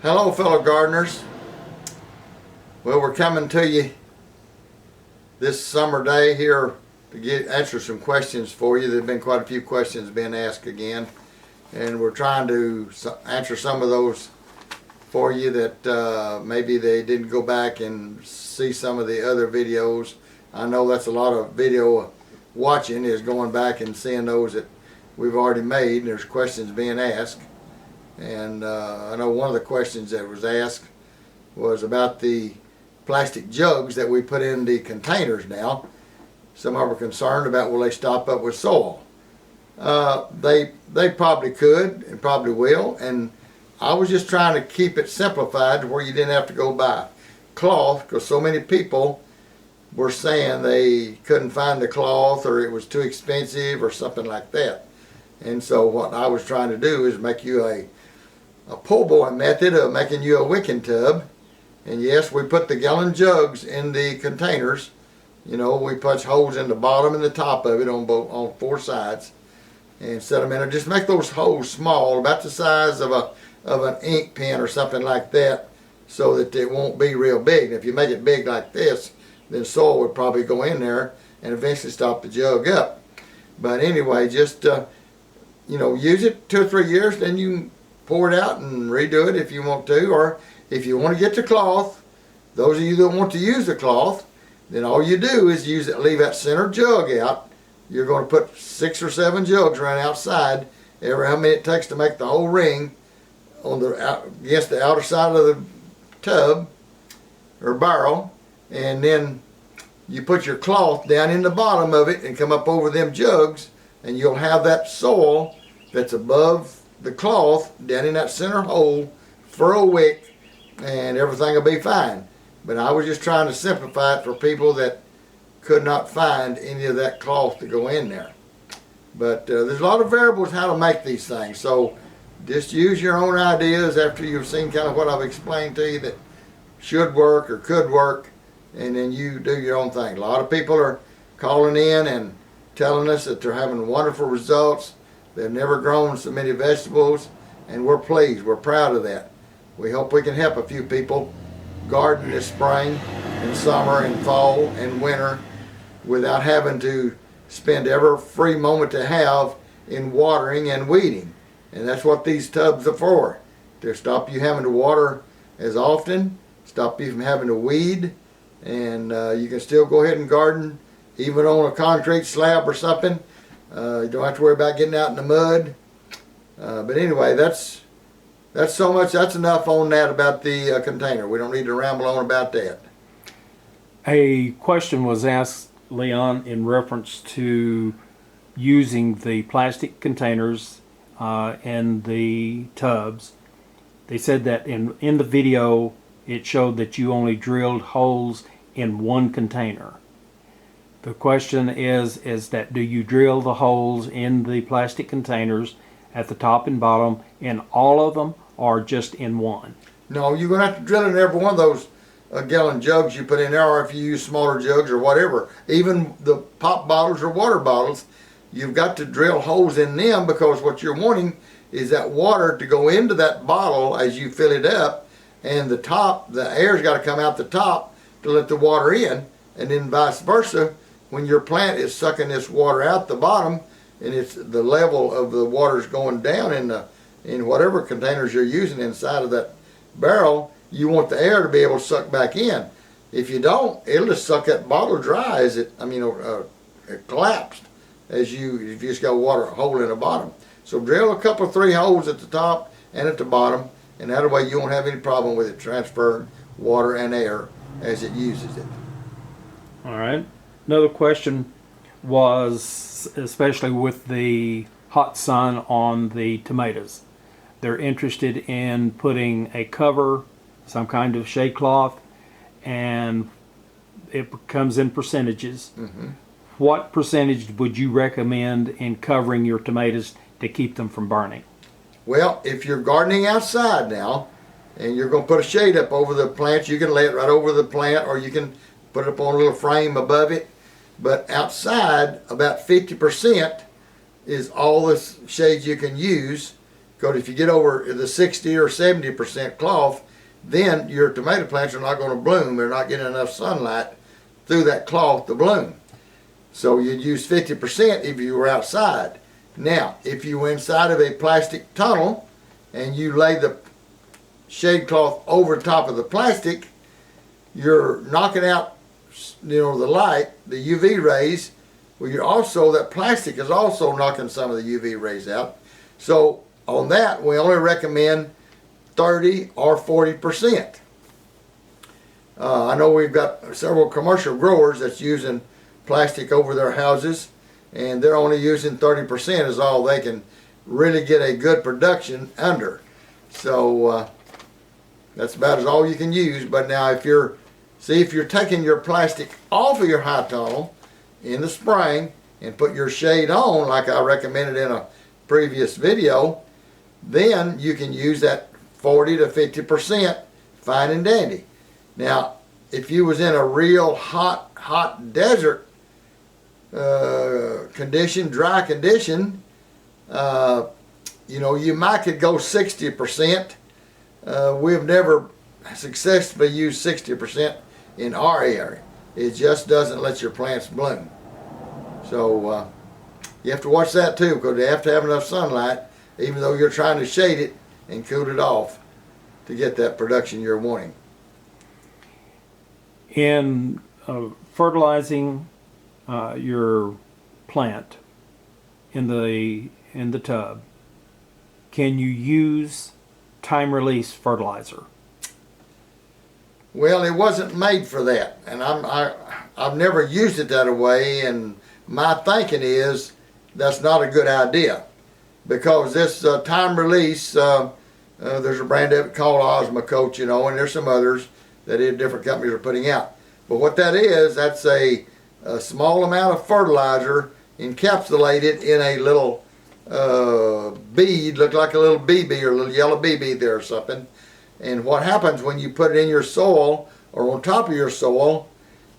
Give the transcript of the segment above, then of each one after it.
Hello fellow gardeners. Well, we're coming to you this summer day here to answer some questions for you. There have been quite a few questions being asked again, and we're trying to answer some of those for you that maybe they didn't go back and see some of the other videos. I know that's a lot of video watching, is going back and seeing those that we've already made, and there's questions being asked. And I know one of the questions that was asked was about the plastic jugs that we put in the containers now. Some of them are concerned about, will they stop up with soil? They probably could and probably will, and I was just trying to keep it simplified to where you didn't have to go buy cloth, because so many people were saying they couldn't find the cloth or it was too expensive or something like that. And so what I was trying to do is make you a pull boy method of making you a wicking tub. And yes, we put the gallon jugs in the containers. You know, we punch holes in the bottom and the top of it on four sides and set them in. And just make those holes small, about the size of an ink pen or something like that, so that it won't be real big. And if you make it big like this, then soil would probably go in there and eventually stop the jug up. But anyway, just you know, use it 2 or 3 years, then you can pour it out and redo it if you want to. Or if you want to get the cloth, those of you that want to use the cloth, then all you do is leave that center jug out. You're going to put 6 or 7 jugs around outside, every how many it takes to make the whole ring on against the outer side of the tub or barrel, and then you put your cloth down in the bottom of it and come up over them jugs, and you'll have that soil that's above the cloth down in that center hole for a wick, and everything will be fine. But I was just trying to simplify it for people that could not find any of that cloth to go in there. But there's a lot of variables how to make these things, so just use your own ideas after you've seen kind of what I've explained to you that should work or could work, and then you do your own thing. A lot of people are calling in and telling us that they're having wonderful results. They've never grown so many vegetables, and we're pleased. We're proud of that. We hope we can help a few people garden this spring and summer and fall and winter without having to spend every free moment they have in watering and weeding. And that's what these tubs are for, to stop you having to water as often, stop you from having to weed, and you can still go ahead and garden even on a concrete slab or something. You don't have to worry about getting out in the mud. But anyway, that's so much. That's enough on that about the container. We don't need to ramble on about that. A question was asked, Leon, in reference to using the plastic containers and the tubs. They said that in the video it showed that you only drilled holes in one container. The question is that, do you drill the holes in the plastic containers at the top and bottom in all of them, or just in one? No, you're going to have to drill in every one of those gallon jugs you put in there, or if you use smaller jugs or whatever, even the pop bottles or water bottles, you've got to drill holes in them, because what you're wanting is that water to go into that bottle as you fill it up, and the air's got to come out the top to let the water in, and then vice versa. When your plant is sucking this water out the bottom, and it's the level of the water's going down in whatever containers you're using inside of that barrel, you want the air to be able to suck back in. If you don't, it'll just suck that bottle dry as it collapsed if you just got a hole in the bottom. So drill a couple 3 holes at the top and at the bottom, and that way you won't have any problem with it transferring water and air as it uses it. All right. Another question was, especially with the hot sun on the tomatoes, they're interested in putting a cover, some kind of shade cloth, and it comes in percentages. Mm-hmm. What percentage would you recommend in covering your tomatoes to keep them from burning? Well, if you're gardening outside now and you're going to put a shade up over the plant, you can lay it right over the plant, or you can put it up on a little frame above it. But outside, about 50% is all the shade you can use, Because if you get over the 60 or 70% cloth, then your tomato plants are not going to bloom. They're not getting enough sunlight through that cloth to bloom. So you'd use 50% if you were outside. Now, if you were inside of a plastic tunnel and you lay the shade cloth over top of the plastic, you're knocking out, the light, the UV rays. Well, you're also, that plastic is also knocking some of the UV rays out. So on that, we only recommend 30 or 40%. I know we've got several commercial growers that's using plastic over their houses, and they're only using 30% is all they can really get a good production under. So that's about as all you can use. But now if you're taking your plastic off of your high tunnel in the spring and put your shade on, like I recommended in a previous video, then you can use that 40 to 50% fine and dandy. Now, if you was in a real hot desert condition, dry condition, you might could go 60%. We've never successfully used 60% in our area. It just doesn't let your plants bloom. So you have to watch that too, because you have to have enough sunlight, even though you're trying to shade it and cool it off to get that production you're wanting. In fertilizing your plant in the tub, can you use time-release fertilizer? Well, it wasn't made for that, and I've never used it that way, and my thinking is that's not a good idea, because this time release, there's a brand of it called Osmo Coach, and there's some others that different companies are putting out. But what that is, that's a small amount of fertilizer encapsulated in a little bead, look like a little BB or a little yellow BB there or something. And what happens when you put it in your soil or on top of your soil,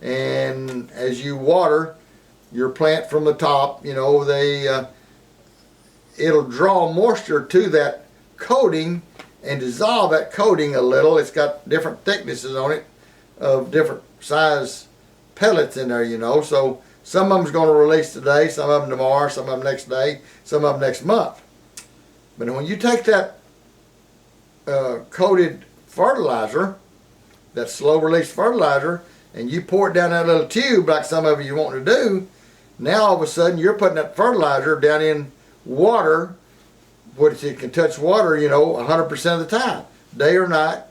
and as you water your plant from the top, it'll draw moisture to that coating and dissolve that coating a little. It's got different thicknesses on it of different size pellets in there, so some of them's going to release today, some of them tomorrow, some of them next day, some of them next month. But when you take that coated fertilizer, that slow release fertilizer, and you pour it down that little tube like some of you want to do, now all of a sudden you're putting that fertilizer down in water, which it can touch water 100% of the time, day or night,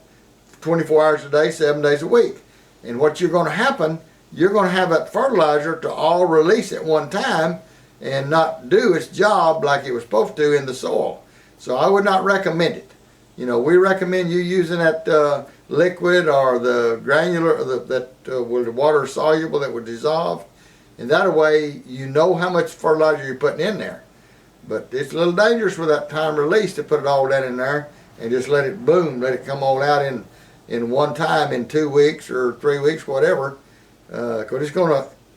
24 hours a day, 7 days a week. And what you're going to happen, you're going to have that fertilizer to all release at one time and not do its job like it was supposed to in the soil. So I would not recommend it. We recommend you using that liquid or the granular, that with the water soluble that would dissolve. And that way you know how much fertilizer you're putting in there. But it's a little dangerous with that time release to put it all down in there and just let it boom, let it come all out in one time in 2 weeks or 3 weeks, whatever. Because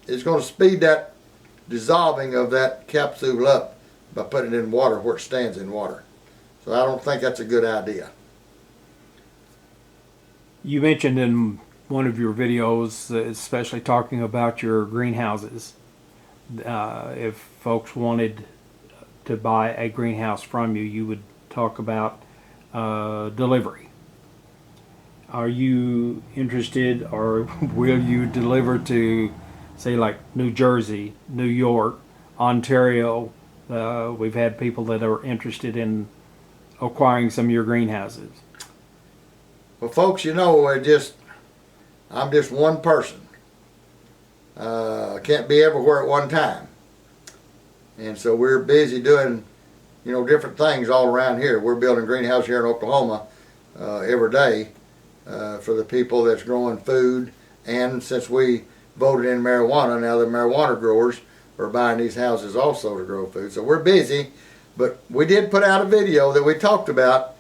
it's gonna speed that dissolving of that capsule up by putting it in water where it stands in water. So I don't think that's a good idea. You mentioned in one of your videos, especially talking about your greenhouses, if folks wanted to buy a greenhouse from you, you would talk about delivery. Are you interested, or will you deliver to, say, like New Jersey, New York, Ontario? We've had people that are interested in acquiring some of your greenhouses. Well, folks, I'm just one person. I can't be everywhere at one time. And so we're busy doing, different things all around here. We're building greenhouses here in Oklahoma every day for the people that's growing food. And since we voted in marijuana, now the marijuana growers are buying these houses also to grow food. So we're busy. But we did put out a video that we talked about.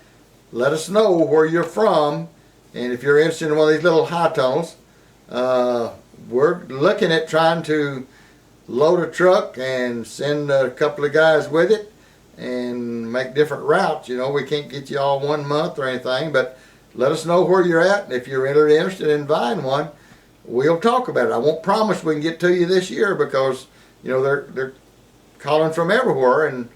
Let us know where you're from, and if you're interested in one of these little high tunnels, we're looking at trying to load a truck and send a couple of guys with it and make different routes. You know, we can't get you all 1 month or anything, but let us know where you're at, and if you're really interested in buying one, we'll talk about it. I won't promise we can get to you this year because, you know, they're calling from everywhere, and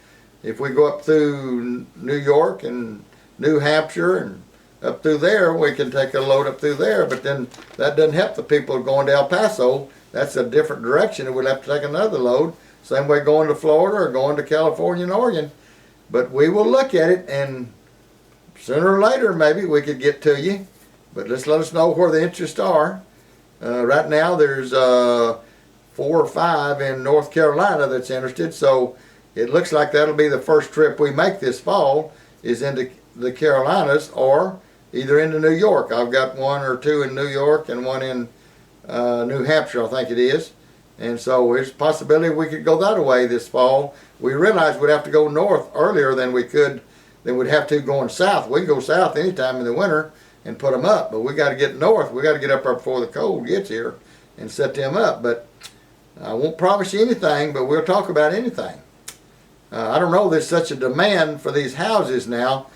if we go up through New York and New Hampshire and up through there, we can take a load up through there, but then that doesn't help the people going to El Paso. That's a different direction, and we'll have to take another load. Same way going to Florida or going to California and Oregon. But we will look at it, and sooner or later maybe we could get to you. But let's let us know where the interests are. Right now there's 4 or 5 in North Carolina that's interested, so it looks like that'll be the first trip we make this fall, is into the Carolinas or either into New York. I've got 1 or 2 in New York and 1 in New Hampshire, I think it is. And so there's a possibility we could go that way this fall. We realized we'd have to go north earlier than we'd have to going south. We can go south anytime in the winter and put them up, but we got to get north. We got to get up there before the cold gets here and set them up. But I won't promise you anything, but we'll talk about anything. I don't know, there's such a demand for these houses now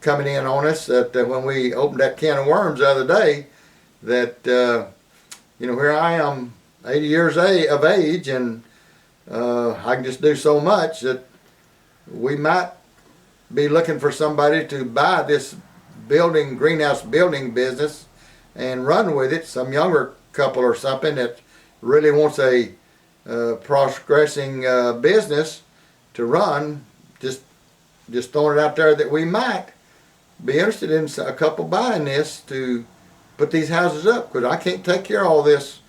coming in on us that when we opened that can of worms the other day, that you know, here I am 80 years of age, and I can just do so much that we might be looking for somebody to buy this greenhouse building business and run with it. Some younger couple or something that really wants a progressing business to run. Just throwing it out there that we might be interested in a couple buying this to put these houses up, because I can't take care of all this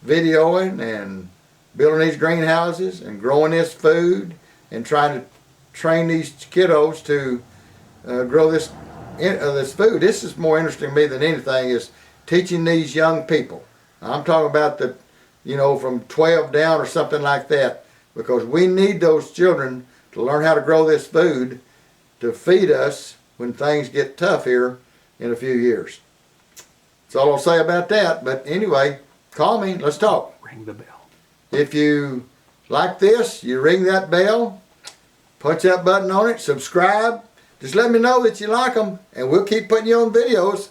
videoing and building these greenhouses and growing this food and trying to train these kiddos to grow this food. This is more interesting to me than anything, is teaching these young people. I'm talking about the, you know, from 12 down or something like that, because we need those children to learn how to grow this food to feed us when things get tough here in a few years. That's all I'll say about that. But anyway, call me, let's talk. Ring the bell. If you like this, you ring that bell, punch that button on it, subscribe. Just let me know that you like them, and we'll keep putting you on videos.